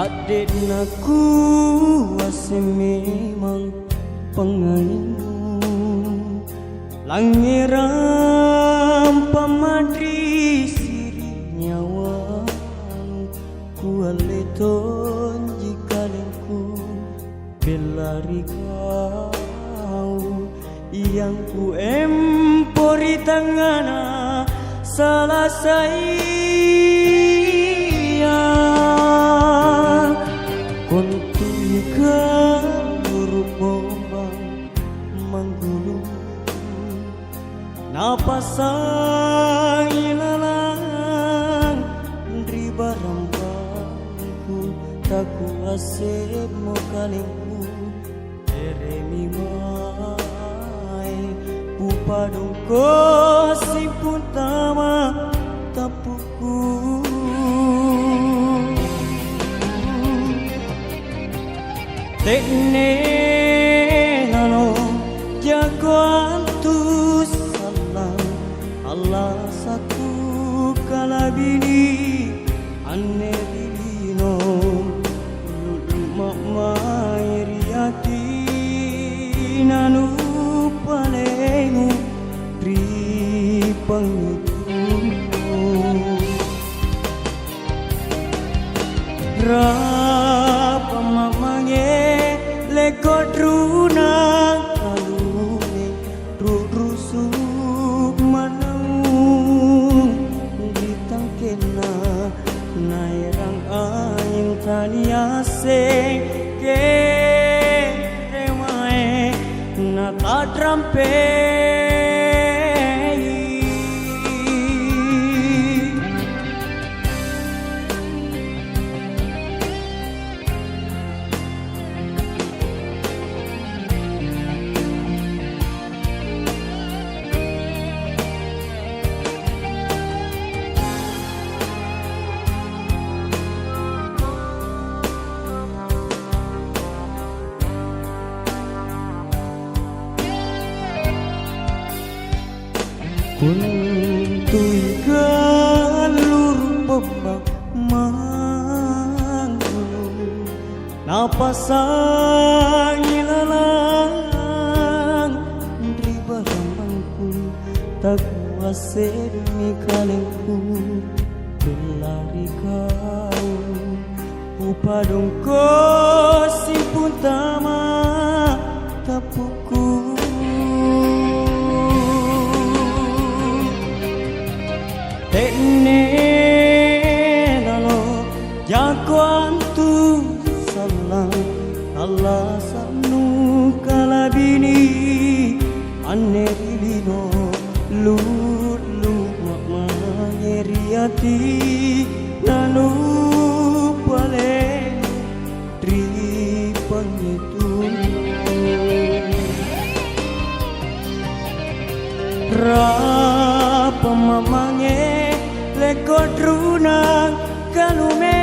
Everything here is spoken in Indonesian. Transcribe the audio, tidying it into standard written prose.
Adik naku wase memang pengainu Langiram pamadri siri nyawa Kualeton jika lengku belari kau Yang ku empori tangana salah saya Kontuika buruk bombang menggulung Napasang ilalang Di barang-barangku Tak kuasib mo kalingku Eremi mai Pupadong ko si puntama tapuku Tekne nano jagoan tu salam Allah satu kalabini ane dilino mama iriati nanu palengu pri pengitu rapa mamange lekodruna kalune rusuk manung ditangkena nairang aing taniase ke remae nata trampe Kuntui galur bebak manggulung Napasang ilalang Di barang-barangku Tak kuasa demi kalengku Berlari kau Upadong ko si puntama tapuku Tekne nalo jagoan tu salam Allah sanu kalabini ane dilino lu mangeriati nanu pale tri pengitu rapa mamange lekodruna kalume